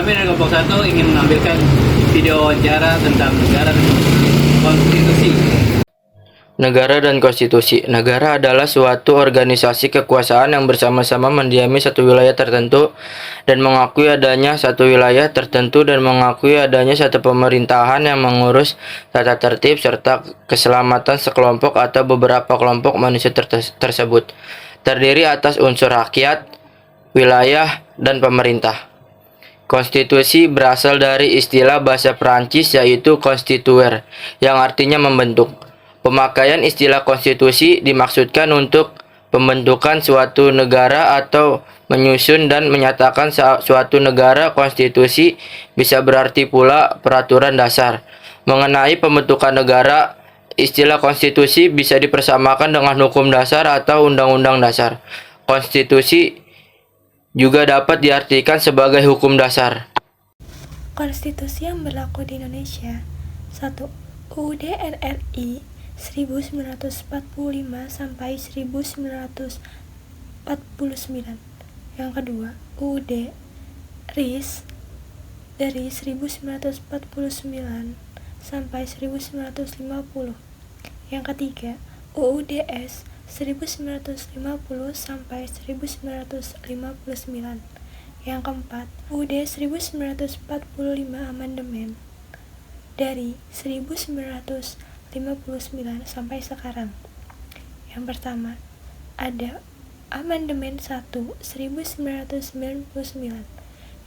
Kami dari kelompok satu ingin menampilkan video wawancara tentang negara dan konstitusi. Negara dan konstitusi. Negara adalah suatu organisasi kekuasaan yang bersama-sama mendiami satu wilayah tertentu dan mengakui adanya satu wilayah tertentu dan mengakui adanya satu pemerintahan yang mengurus tata tertib serta keselamatan sekelompok atau beberapa kelompok manusia tersebut. Terdiri atas unsur rakyat, wilayah, dan pemerintah. Konstitusi berasal dari istilah bahasa Perancis yaitu constituer, yang artinya membentuk. Pemakaian istilah konstitusi dimaksudkan untuk pembentukan suatu negara atau menyusun dan menyatakan suatu negara. Konstitusi bisa berarti pula peraturan dasar. Mengenai pembentukan negara, istilah konstitusi bisa dipersamakan dengan hukum dasar atau undang-undang dasar. Konstitusi juga dapat diartikan sebagai hukum dasar. Konstitusi yang berlaku di Indonesia. 1. UUD RRI 1945 sampai 1949. Yang kedua, UUD RIS dari 1949 sampai 1950. Yang ketiga, UUDS 1950 sampai 1959. Yang keempat, UUD 1945 amandemen dari 1959 sampai sekarang. Yang pertama, ada Amandemen 1 1999.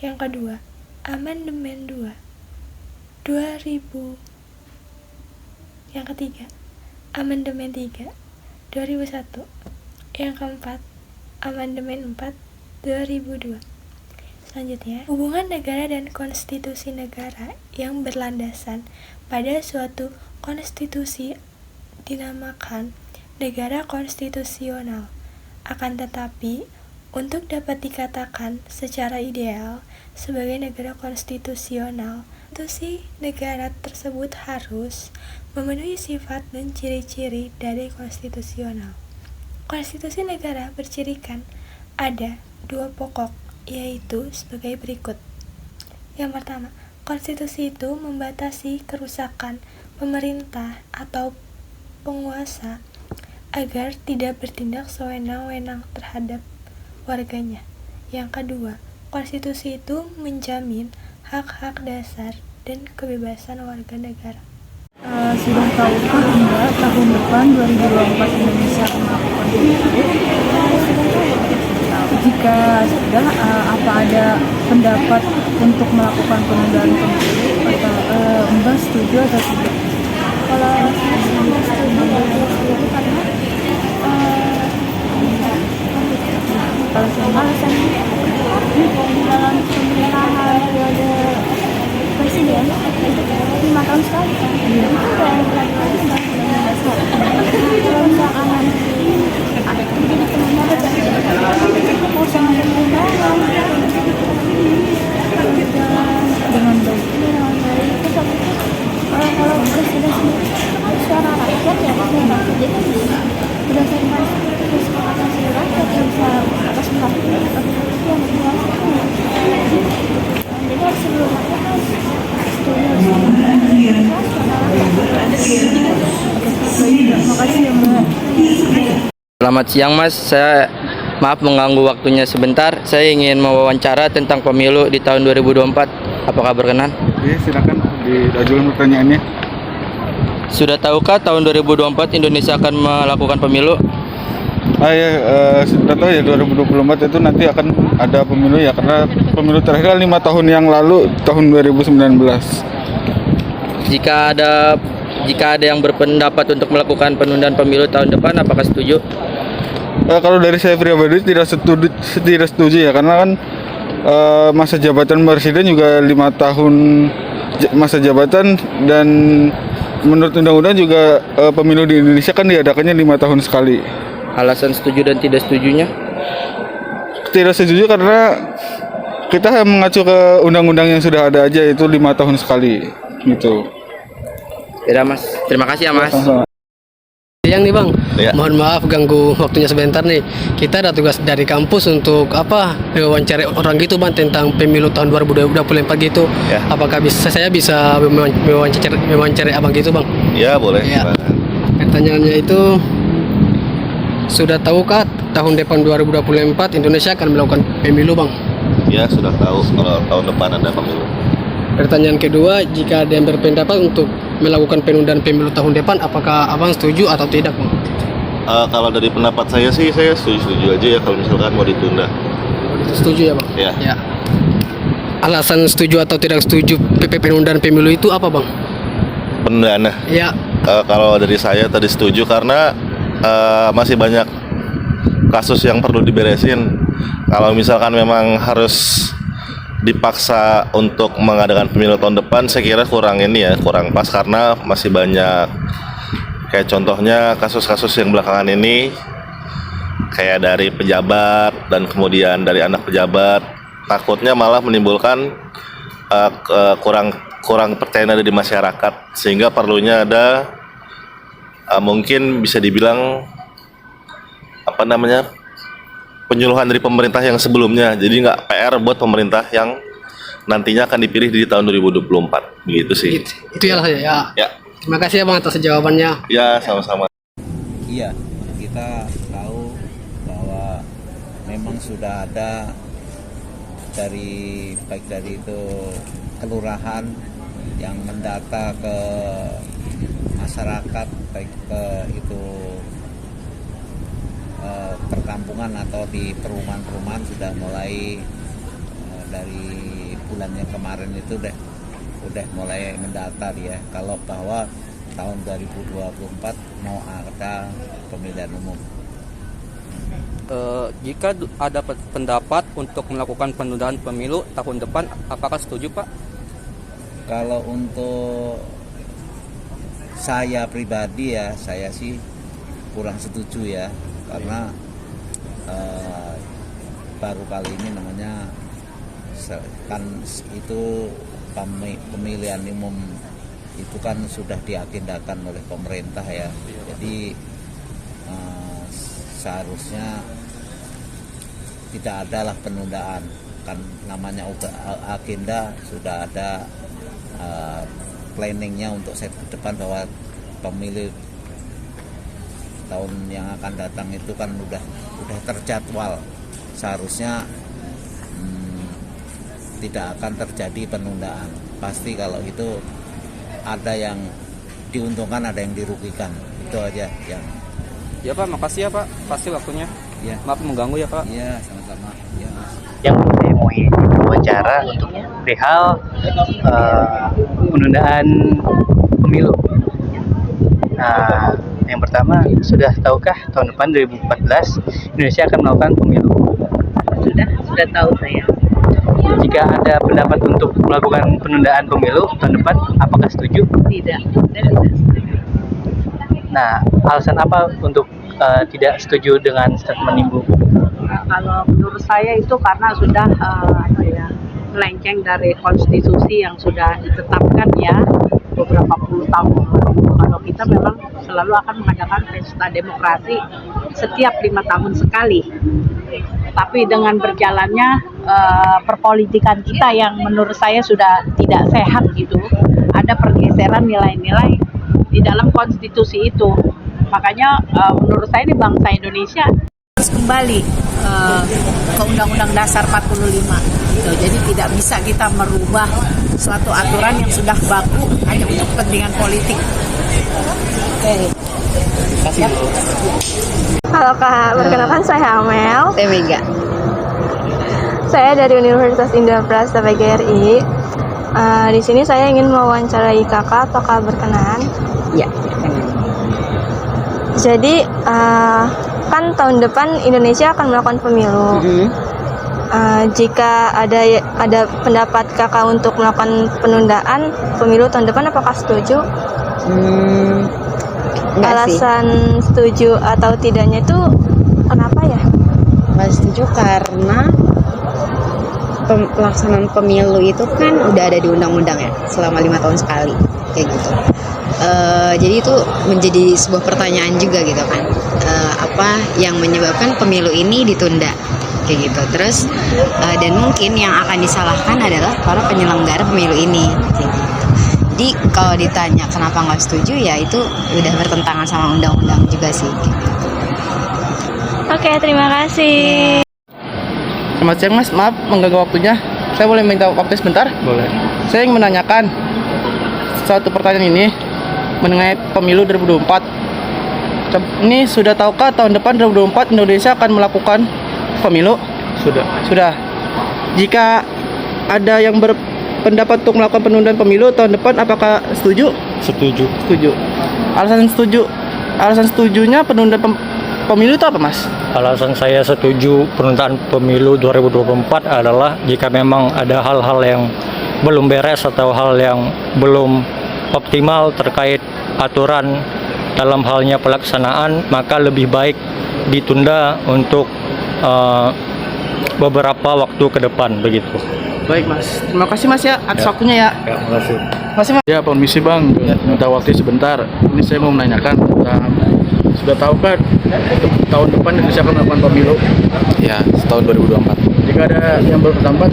Yang kedua, Amandemen 2 2000. Yang ketiga, Amandemen 3 2001. Yang keempat, Amandemen 4 2002. Selanjutnya, hubungan negara dan konstitusi negara yang berlandasan pada suatu konstitusi dinamakan negara konstitusional. Akan tetapi, untuk dapat dikatakan secara ideal sebagai negara konstitusional, konstitusi negara tersebut harus memenuhi sifat dan ciri-ciri dari konstitusional. Konstitusi negara bercirikan ada dua pokok, yaitu sebagai berikut. Yang pertama, konstitusi itu membatasi kerusakan pemerintah atau penguasa agar tidak bertindak sewenang-wenang terhadap warganya. Yang kedua, konstitusi itu menjamin hak-hak dasar dan kebebasan warga negara. Sudah tahukah Anda tahun depan 2024 Indonesia akan melakukan pemilu? Jika sudah, apa ada pendapat untuk melakukan penundaan pemilu atau Mbak setuju atau tidak? Kalau saya setuju karena alasannya dalam pemerintahan periode presiden 5 tahun sekali kan, itu udah lagi nggak kalau misalkan nanti jadi penundaan mau jangan ada penundaan Dengan baik. terus habis itu kalau presiden sendiri kan suara rakyat ya, suara rakyat jadi berdasarkan kesepakatan suara rakyat yang bisa atas mengerti yang menguasai, jadi harus sebelum rakyat kan Terima kasih ya Mbak. Selamat siang Mas, maaf mengganggu waktunya sebentar. Saya ingin mewawancara tentang pemilu di tahun 2024. Apakah berkenan? Iya, silakan diajukan pertanyaannya. Sudah tahukah tahun 2024 Indonesia akan melakukan pemilu? Sudah tahu ya, 2024 itu nanti akan ada pemilu ya, karena pemilu terakhir 5 tahun yang lalu, tahun 2019. Jika ada yang berpendapat untuk melakukan penundaan pemilu tahun depan, apakah setuju? Kalau dari saya pribadi tidak setuju ya, karena kan masa jabatan presiden juga 5 tahun masa jabatan, dan menurut undang-undang juga pemilu di Indonesia kan diadakannya 5 tahun sekali. Alasan setuju dan tidak setujunya? Tidak setuju karena kita mengacu ke undang-undang yang sudah ada aja, itu 5 tahun sekali gitu. Tidak Mas, terima kasih ya Mas. Sama-sama. Yang nih Bang, Ya. mohon maaf ganggu waktunya sebentar nih. Kita ada tugas dari kampus untuk wawancara orang gitu Bang tentang pemilu tahun 2024 gitu. Ya. Apakah saya bisa mewawancarai Abang gitu Bang? Ya boleh. Ya. Silakan. Pertanyaannya itu, sudah tahukah tahun depan 2024 Indonesia akan melakukan pemilu Bang? Ya sudah tahu kalau tahun depan ada pemilu. Pertanyaan kedua, jika ada yang berpendapat untuk melakukan penundaan pemilu tahun depan, apakah Abang setuju atau tidak Bang? Kalau dari pendapat saya sih, saya setuju aja ya kalau misalkan mau ditunda. Setuju ya Bang? Ya. Alasan setuju atau tidak setuju penundaan pemilu itu apa Bang? Penundaan. Ya. Kalau dari saya tadi setuju karena masih banyak kasus yang perlu diberesin. Kalau misalkan memang harus dipaksa untuk mengadakan pemilu tahun depan, saya kira kurang pas karena masih banyak kayak contohnya kasus-kasus yang belakangan ini kayak dari pejabat dan kemudian dari anak pejabat, takutnya malah menimbulkan kurang percayaan ada di masyarakat, sehingga perlunya ada mungkin bisa dibilang penyuluhan dari pemerintah yang sebelumnya, jadi nggak PR buat pemerintah yang nantinya akan dipilih di tahun 2024, begitu sih. Itu ya. Ya. Terima kasih ya Bang atas jawabannya. Ya, sama-sama. Iya, kita tahu bahwa memang sudah ada baik dari itu kelurahan yang mendata ke masyarakat, baik ke itu perkampungan atau di perumahan-perumahan sudah mulai dari bulannya kemarin itu udah mulai mendata dia kalau bahwa tahun 2024 mau ada pemilihan umum. Jika ada pendapat untuk melakukan penundaan pemilu tahun depan, apakah setuju Pak? Kalau untuk saya pribadi ya, saya sih kurang setuju ya, karena baru kali ini namanya kan itu pemilihan umum itu kan sudah diagendakan oleh pemerintah ya, jadi seharusnya tidak adalah penundaan, kan namanya agenda sudah ada planningnya untuk set ke depan bahwa pemilu tahun yang akan datang itu kan udah terjadwal, seharusnya tidak akan terjadi penundaan. Pasti kalau itu ada yang diuntungkan, ada yang dirugikan, itu aja yang. Ya Pak, makasih ya Pak, pasti waktunya. Ya. Maaf mengganggu ya Pak. Iya, sama-sama. Ya, Mas. Yang saya mau wawancara untuk perihal penundaan pemilu. Nah, yang pertama, sudah tahukah tahun depan 2014 Indonesia akan melakukan pemilu? Sudah tahu saya. Jika ada pendapat untuk melakukan penundaan pemilu tahun depan, apakah setuju? Tidak setuju. Nah, alasan apa untuk tidak setuju dengan statement Ibu? Kalau menurut saya itu karena sudah melenceng dari konstitusi yang sudah ditetapkan ya beberapa puluh tahun lalu. Kalau kita memang selalu akan mengadakan pesta demokrasi setiap 5 tahun sekali. Tapi dengan berjalannya perpolitikan kita yang menurut saya sudah tidak sehat gitu, ada pergeseran nilai-nilai di dalam konstitusi itu. Makanya menurut saya di bangsa Indonesia harus kembali ke Undang-Undang Dasar 45 gitu. Jadi tidak bisa kita merubah suatu aturan yang sudah baku hanya untuk kepentingan politik. Oke. Halo Kak, perkenalkan saya Amel. Saya Mega. Saya dari Universitas Indah Prasta PGRI. Di sini saya ingin mewawancarai Kakak, apakah berkenan? Ya. Jadi kan tahun depan Indonesia akan melakukan pemilu. Jika ada pendapat Kakak untuk melakukan penundaan pemilu tahun depan, apakah setuju? Alasan setuju atau tidaknya itu kenapa ya? Nggak setuju karena pelaksanaan pemilu itu kan udah ada di undang-undang ya, selama 5 tahun sekali kayak gitu. Jadi itu menjadi sebuah pertanyaan juga gitu kan. Apa yang menyebabkan pemilu ini ditunda kayak gitu. Terus dan mungkin yang akan disalahkan adalah para penyelenggara pemilu ini kayak gitu. Jadi kalau ditanya kenapa nggak setuju, ya itu udah bertentangan sama undang-undang juga sih gitu. Oke, terima kasih. Selamat siang Mas, maaf mengganggu waktunya. Saya boleh minta waktu sebentar? Boleh. Saya ingin menanyakan satu pertanyaan ini mengenai pemilu 2024. Ini sudah tahukah tahun depan 2024 Indonesia akan melakukan pemilu? Sudah. Jika ada yang berpendapat untuk melakukan penundaan pemilu tahun depan, apakah setuju? Setuju. Alasan setujunya penundaan pemilu itu apa, Mas? Alasan saya setuju penundaan pemilu 2024 adalah jika memang ada hal-hal yang belum beres atau hal yang belum optimal terkait aturan dalam halnya pelaksanaan, maka lebih baik ditunda untuk beberapa waktu ke depan begitu. Baik Mas, terima kasih Mas ya atas waktunya ya. Ya, terima kasih. Mas. Ya, permisi Bang, minta waktu sebentar. Ini saya mau menanyakan sudah tahu kan tahun depan Indonesia akan melakukan pemilu? Ya, tahun 2024. Jika ada yang berpendapat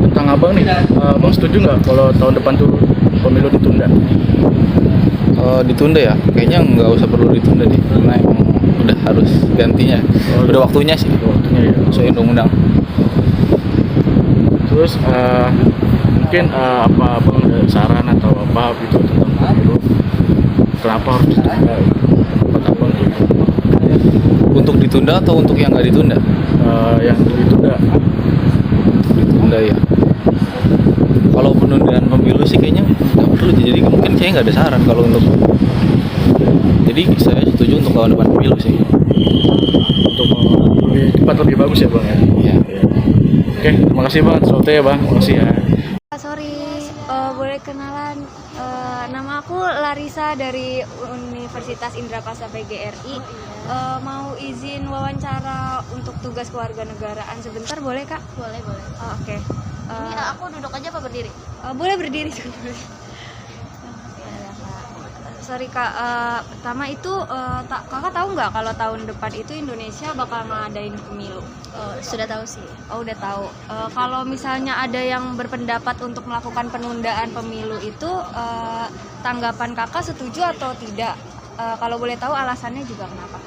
tentang Abang nih, Abang setuju nggak kalau tahun depan tuh pemilu ditunda? Ditunda ya? Kayaknya nggak usah perlu ditunda deh, karena emang udah harus gantinya. Udah waktunya sih. Waktunya ya. Sesuai undang-undang. Terus mungkin apa Abang ada saran atau apa gitu tentang pemilu? Kenapa harus ditunda? Abang gitu. Untuk ditunda atau untuk yang nggak ditunda? Yang ditunda. Ditunda ya. Kalau penundaan pemilu sih kayaknya nggak perlu. Jadi mungkin saya nggak ada saran kalau untuk. Jadi saya setuju untuk tahun depan pemilu sih. Untuk lebih cepat lebih bagus ya Bang ya. Iya. Oke, terima kasih Bang. Soalnya ya Bang, makasih ya. Sorry, boleh kenalan? Nama aku Larissa dari Universitas Indrapasa PGRI. Mau izin wawancara untuk tugas kewarganegaraan sebentar, boleh Kak? Boleh. Oke. Ini aku duduk aja apa berdiri? Boleh berdiri juga. Sorry Kak, pertama itu Kakak tahu nggak kalau tahun depan itu Indonesia bakal ngadain pemilu? Sudah tahu sih. Oh, udah tahu. Kalau misalnya ada yang berpendapat untuk melakukan penundaan pemilu itu, tanggapan Kakak setuju atau tidak? Kalau boleh tahu alasannya juga kenapa?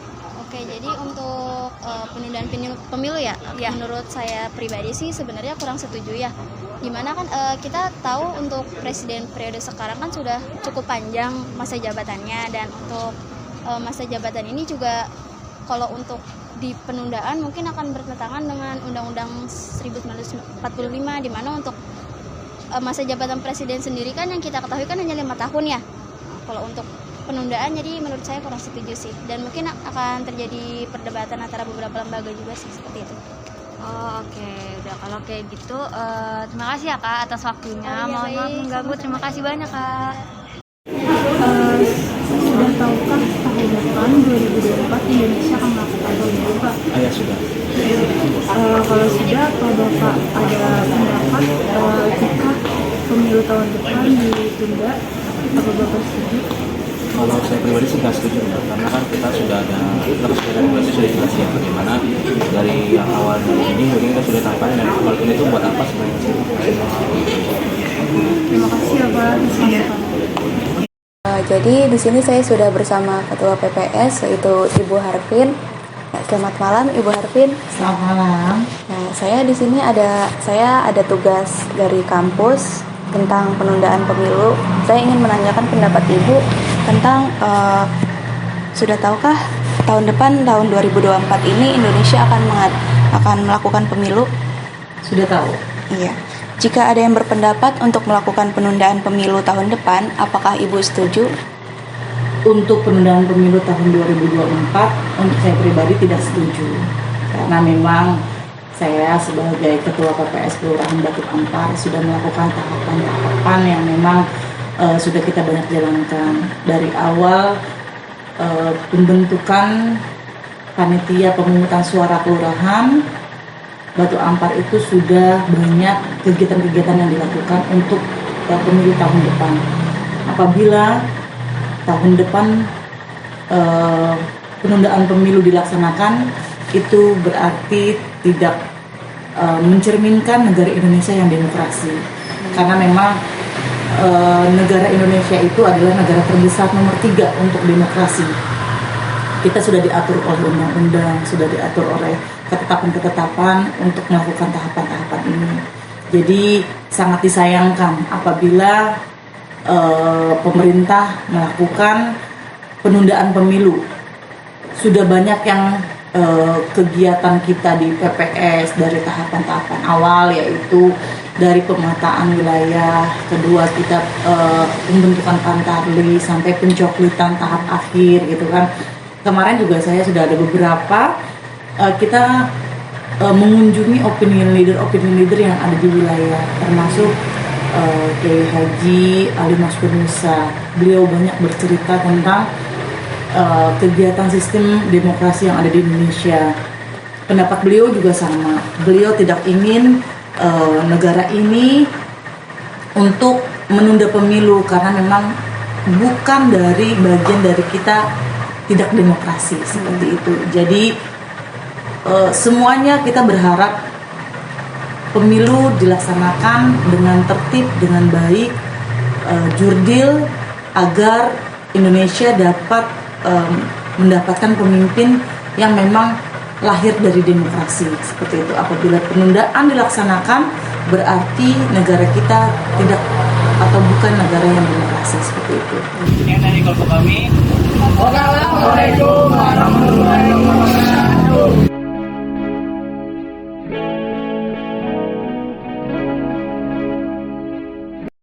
Oke, jadi untuk penundaan pemilu ya, menurut saya pribadi sih sebenarnya kurang setuju ya. Dimana kan kita tahu untuk presiden periode sekarang kan sudah cukup panjang masa jabatannya, dan untuk masa jabatan ini juga kalau untuk di penundaan mungkin akan bertentangan dengan Undang-Undang 1945, di mana untuk masa jabatan presiden sendiri kan yang kita ketahui kan hanya 5 tahun ya. Kalau untuk penundaan, jadi menurut saya kurang setuju sih, dan mungkin akan terjadi perdebatan antara beberapa lembaga juga sih seperti itu. Oh, oke. Udah kalau kayak gitu, terima kasih ya Kak atas waktunya. Iya, Mohon maaf mengganggu. Terima kasih banyak Kak. Sudah tahukah tahun depan 2024 Indonesia akan melakukan pemilu, Pak? Ya sudah. Kalau sudah, kalau Bapak ada pendapat jika pemilu tahun depan ditunda, apa Bapak setuju? Kalau saya pribadi sih nggak setuju, karena kan kita sudah ada regulasi sudah jelas ya bagaimana dari yang awal ini mungkin kita sudah tampilkan dan walaupun itu buat apa sebenarnya. Terima kasih ya Pak atas masukan. Jadi di sini saya sudah bersama Ketua PPS yaitu Ibu Harvin. Selamat malam Ibu Harvin. Selamat malam. Nah, saya di sini ada tugas dari kampus tentang penundaan pemilu. Saya ingin menanyakan pendapat Ibu tentang sudah tahukah tahun depan tahun 2024 ini Indonesia akan melakukan pemilu? Sudah tahu. Iya. Jika ada yang berpendapat untuk melakukan penundaan pemilu tahun depan, apakah Ibu setuju? Untuk penundaan pemilu tahun 2024, untuk saya pribadi tidak setuju. Karena memang saya sebagai Ketua PPS Kelurahan Batu Ampar sudah melakukan tahapan-tahapan yang memang sudah kita banyak jalankan. Dari awal pembentukan panitia pemungutan suara kelurahan Batu Ampar itu sudah banyak kegiatan-kegiatan yang dilakukan untuk pemilu tahun depan. Apabila tahun depan penundaan pemilu dilaksanakan, itu berarti tidak mencerminkan negara Indonesia yang demokrasi. Karena memang negara Indonesia itu adalah negara terbesar nomor 3 untuk demokrasi. Kita sudah diatur oleh undang-undang, sudah diatur oleh ketetapan-ketetapan untuk melakukan tahapan-tahapan ini. Jadi sangat disayangkan apabila pemerintah melakukan penundaan pemilu. Sudah banyak yang kegiatan kita di PPS dari tahapan-tahapan awal, yaitu dari pemetaan wilayah, kedua kita pembentukan pantarli sampai pencoklitan tahap akhir gitu kan. Kemarin juga saya sudah ada beberapa kita mengunjungi opinion leader yang ada di wilayah, termasuk Kiai Haji Ali Maskur Musa. Beliau banyak bercerita tentang kegiatan sistem demokrasi yang ada di Indonesia. Pendapat beliau juga sama. Beliau tidak ingin negara ini untuk menunda pemilu karena memang bukan dari bagian dari kita tidak demokrasi seperti itu. Jadi semuanya kita berharap pemilu dilaksanakan dengan tertib, dengan baik, jurdil, agar Indonesia dapat mendapatkan pemimpin yang memang lahir dari demokrasi seperti itu. Apabila penundaan dilaksanakan, berarti negara kita tidak atau bukan negara yang demokrasi seperti itu. Yang dari kelompok kami. Wassalamualaikum warahmatullahi wabarakatuh.